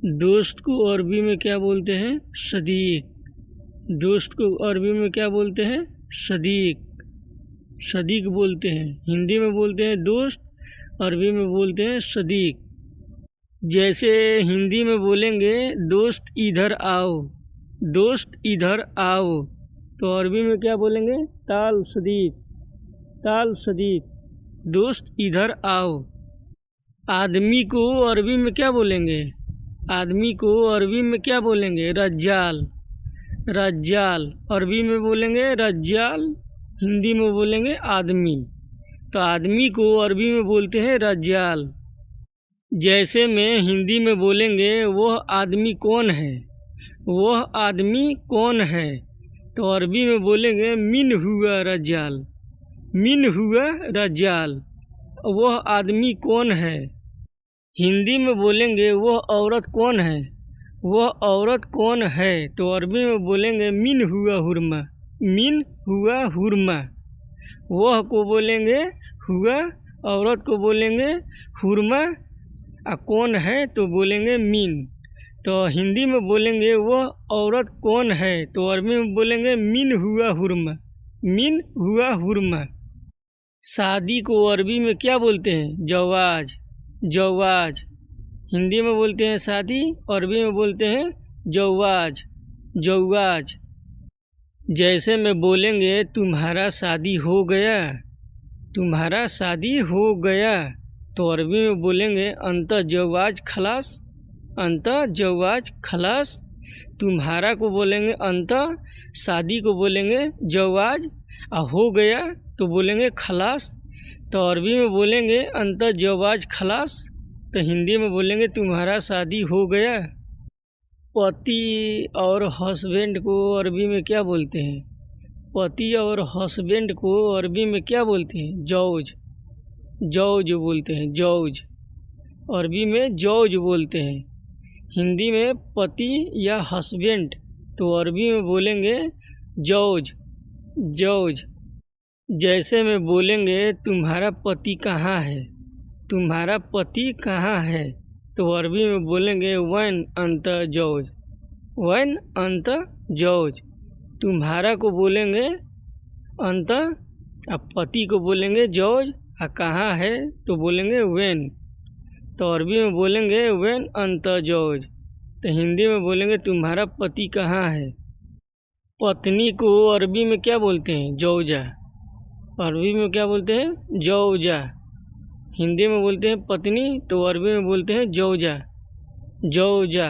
दोस्त को अरबी में क्या बोलते हैं? सदीक। दोस्त को अरबी में क्या बोलते हैं? सदीक। सदीक बोलते हैं। हिंदी में बोलते हैं दोस्त, अरबी में बोलते हैं सदीक। जैसे हिंदी में बोलेंगे दोस्त इधर आओ, दोस्त इधर आओ, तो अरबी में क्या बोलेंगे? ताल सदीक, ताल सदीक, दोस्त इधर आओ। आदमी को अरबी में क्या बोलेंगे? आदमी को अरबी में क्या बोलेंगे? रज्जाल। रज्जाल अरबी में बोलेंगे रज्जाल, हिंदी में बोलेंगे आदमी। तो आदमी को अरबी में बोलते हैं रज्जाल। जैसे में हिंदी में बोलेंगे वह आदमी कौन है, वह आदमी कौन है, तो अरबी में बोलेंगे मिन हुआ रज्जाल, मिन हुआ रज्जाल, वह आदमी कौन है। हिंदी में बोलेंगे वह औरत कौन है, वह औरत कौन है, तो अरबी में बोलेंगे मिन हुआ हुरमा, मिन हुआ हुरमा। वह को बोलेंगे हुआ, औरत को बोलेंगे हुरमा, कौन है तो बोलेंगे मिन। तो हिंदी में बोलेंगे वह औरत कौन है, तो अरबी में बोलेंगे मिन हुआ हुरमा, मिन हुआ हुरमा। शादी को अरबी में क्या बोलते हैं? जवाज। जवाज हिंदी में बोलते हैं शादी, अरबी में बोलते हैं जवाज, जवाज। जैसे में बोलेंगे तुम्हारा शादी हो गया, तुम्हारा शादी हो गया, तो अरबी में बोलेंगे अंत जवाज खलास, अंत जवाज खलास। तुम्हारा को बोलेंगे अंत, शादी को बोलेंगे जवाज, हो गया तो बोलेंगे खलास। तो अरबी में बोलेंगे अंत जवाज खलास, तो हिंदी में बोलेंगे तुम्हारा शादी हो गया। पति और हस्बैंड को अरबी में क्या बोलते हैं? पति और हस्बैंड को अरबी में क्या बोलते हैं? जौज। जौज बोलते हैं, जौज। अरबी में जौज बोलते हैं। हिंदी में पति या हस्बैंड, तो अरबी में बोलेंगे जौज, जौज। जैसे में बोलेंगे तुम्हारा पति कहाँ है, तुम्हारा पति कहाँ है, तो अरबी में बोलेंगे वैन अंत जौज, वैन अंत जौज। तुम्हारा को बोलेंगे अंत, पति को बोलेंगे जौज, कहाँ है तो बोलेंगे वैन, तो अरबी में बोलेंगे वैन अंत जौज। तो हिंदी में बोलेंगे तुम्हारा पति कहाँ है। पत्नी को अरबी में क्या बोलते हैं? जौजा। अरबी में क्या बोलते हैं? जौजा। हिंदी में बोलते हैं पत्नी, तो अरबी में बोलते हैं जौजा, जौजा।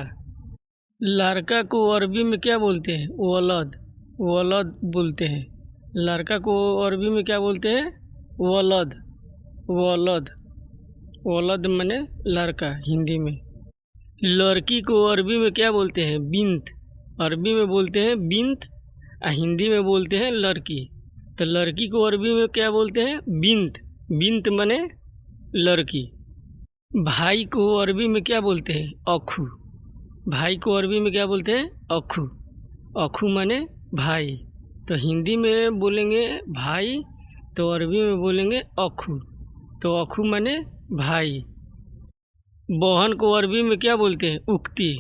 लड़का को अरबी में क्या बोलते हैं? वलद, वलद बोलते हैं। लड़का को अरबी में क्या बोलते हैं? वलद, वलद, वलद माने लड़का हिंदी में। लड़की को अरबी में क्या बोलते हैं? बिन्त। अरबी में बोलते हैं बिन्त, हिंदी में बोलते हैं लड़की। तो लड़की को अरबी में क्या बोलते हैं? बिन्त, बिन्त माने लड़की। भाई को अरबी में क्या बोलते हैं? अखू। भाई को अरबी में क्या बोलते हैं? अखू, अखू माने भाई। तो हिंदी में बोलेंगे भाई, तो अरबी में बोलेंगे अखू, तो अखू माने भाई। बहन को अरबी में क्या बोलते हैं? उख्ती,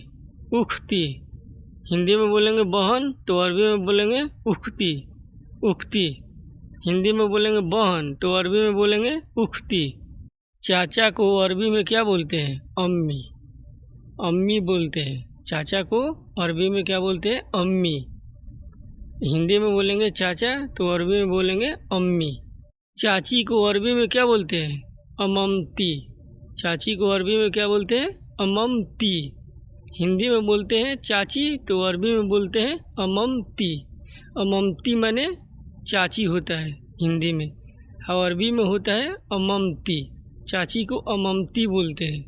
उख्ती। हिंदी में बोलेंगे बहन, तो अरबी में बोलेंगे उख्ती, उख्ती। हिंदी में बोलेंगे बहन, तो अरबी में बोलेंगे उख्ती। चाचा को अरबी में क्या बोलते हैं? अम्मी, अम्मी बोलते हैं। चाचा को अरबी में क्या बोलते हैं? अम्मी। हिंदी में बोलेंगे चाचा, तो अरबी में बोलेंगे अम्मी। चाची को अरबी में क्या बोलते हैं? अममती। चाची को अरबी में क्या बोलते हैं? अममती। हिंदी में बोलते हैं चाची, तो अरबी में बोलते हैं अममती। अममती माने चाची होता है हिंदी में, और अरबी में होता है अममती। चाची को अममती बोलते हैं।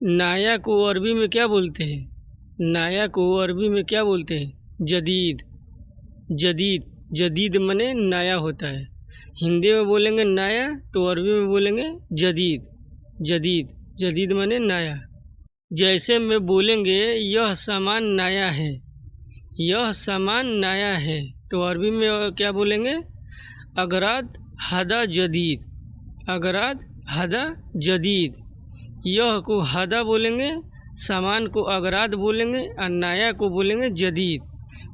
नाया को अरबी में क्या बोलते हैं? नाया को अरबी में क्या बोलते हैं? जदीद, जदीद। जदीद माने नया होता है। हिंदी में बोलेंगे नया, तो अरबी में बोलेंगे जदीद, जदीद। जदीद माने नया। जैसे में बोलेंगे यह सामान नया है, यह सामान नया है, तो अरबी में क्या बोलेंगे? अगराद हदा जदीद, अगराद हदा जदीद। यह को हदा बोलेंगे, सामान को अगरात बोलेंगे और नया को बोलेंगे जदीद।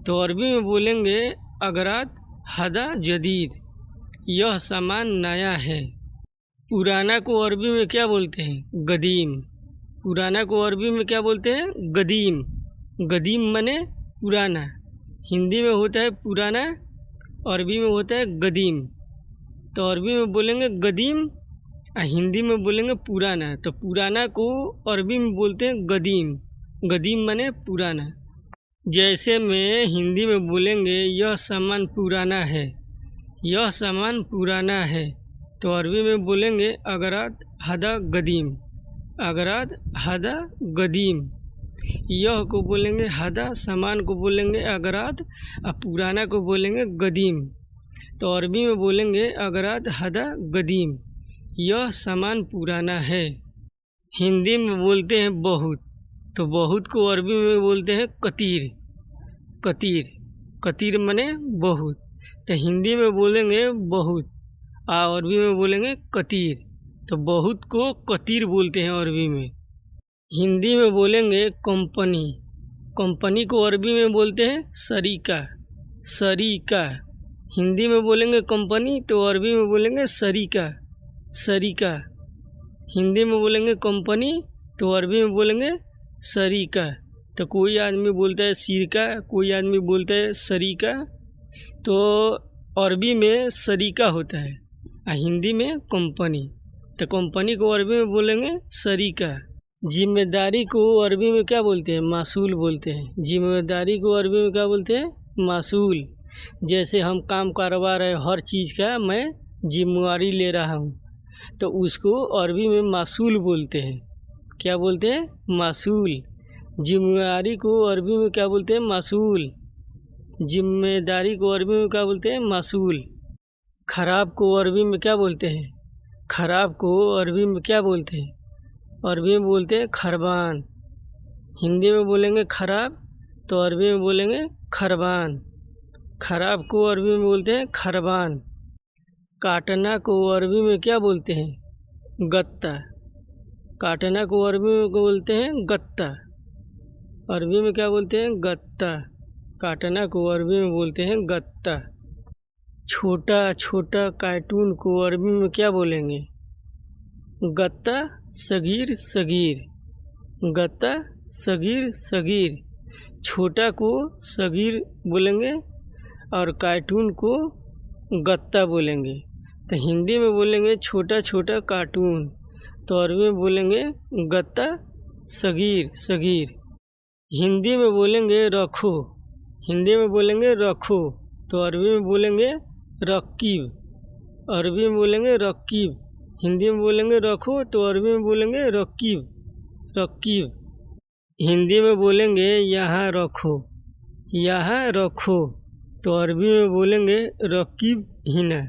तो अरबी में बोलेंगे अगरात हदा जदीद, यह सामान नया है। पुराना को अरबी में क्या बोलते हैं? गदीम। पुराना को अरबी में क्या बोलते हैं? गदीम। गदीम माने पुराना। हिंदी में होता है पुराना, अरबी में होता है गदीम। तो अरबी में बोलेंगे गदीम और हिंदी में बोलेंगे पुराना। तो पुराना को अरबी में बोलते हैं गदीम। गदीम माने पुराना। जैसे में हिंदी में बोलेंगे यह सामान पुराना है, यह सामान पुराना है। तो अरबी में बोलेंगे अगरात हदा गदीम। अगरात हदा गदीम। यह को बोलेंगे हदा, सामान को बोलेंगे अगरात और पुराना को बोलेंगे गदीम। तो अरबी में बोलेंगे अगरात हदा गदीम, यह सामान पुराना है। हिंदी में बोलते हैं बहुत। तो बहुत को अरबी में बोलते हैं कतीर। कतीर। कतीर माने बहुत। तो हिंदी में बोलेंगे बहुत और अरबी में बोलेंगे कतीर। तो बहुत को कतीर बोलते हैं अरबी में। हिंदी में बोलेंगे कंपनी। कंपनी को अरबी में बोलते हैं शरीका। शरीका। हिंदी में बोलेंगे कंपनी तो अरबी में बोलेंगे शरीका। शरीका। हिंदी में बोलेंगे कंपनी तो अरबी में बोलेंगे शरीका। तो कोई आदमी बोलता है सिरका, कोई आदमी बोलता है शरीका। तो अरबी में शरीका होता है और हिंदी में कंपनी। तो कंपनी को अरबी में बोलेंगे शरीका। जिम्मेदारी को अरबी में क्या बोलते हैं? मासूल बोलते हैं। जिम्मेदारी को अरबी में क्या बोलते हैं? मासूल। जैसे हम काम करवा रहे हर चीज़ का मैं जिम्मेवारी ले रहा हूँ, तो उसको अरबी में मासूल बोलते हैं। क्या बोलते हैं? मासूल। जिम्मेदारी को अरबी में क्या बोलते हैं? मासूल। जिम्मेदारी को अरबी में क्या बोलते हैं? मासूल। खराब को अरबी में क्या बोलते हैं? खराब को अरबी में क्या बोलते हैं? अरबी में बोलते हैं खरबान। हिंदी में बोलेंगे खराब तो अरबी में बोलेंगे खरबान। खराब को अरबी में बोलते हैं खरबान। काटना को अरबी में क्या बोलते हैं? गत्ता। काटना को अरबी में बोलते हैं गत्ता। अरबी में क्या बोलते हैं? गत्ता। काटना को अरबी में बोलते हैं गत्ता। छोटा छोटा कार्टून को अरबी में क्या बोलेंगे? गत्ता सगीर सगीर। गत्ता सगीर सगीर। छोटा को सगीर बोलेंगे और कार्टून को गत्ता बोलेंगे। तो हिंदी में बोलेंगे छोटा छोटा कार्टून, तो अरबी में बोलेंगे गत्ता सगीर सगीर। हिंदी में बोलेंगे रखो। हिंदी में बोलेंगे रखो तो अरबी में बोलेंगे रकीब। अरबी में बोलेंगे रकीब। हिंदी में बोलेंगे रखो तो अरबी में बोलेंगे रकीब। रकीब। हिंदी में बोलेंगे यहाँ रखो। यहाँ रखो तो अरबी में बोलेंगे रकीब हिना।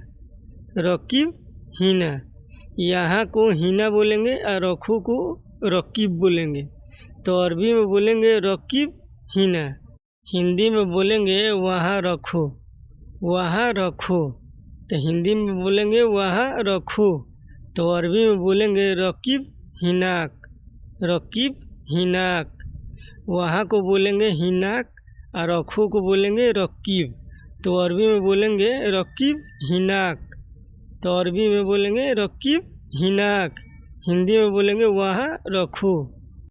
रकीब हिना। यहाँ को हिना बोलेंगे और रखो को रकीब बोलेंगे, तो अरबी में बोलेंगे रकीब हिना। हिंदी में बोलेंगे वहाँ रखो। वहाँ रखो तो हिंदी में बोलेंगे वहाँ रखो, तो अरबी में बोलेंगे रकीब हिनाक। रकीब हिनाक। वहाँ को बोलेंगे हिनाक और रखो को बोलेंगे रकीब, तो अरबी में बोलेंगे रकीब हिनाक। तो अरबी में बोलेंगे रकीब हिनाक। हिंदी में बोलेंगे वहाँ रखो।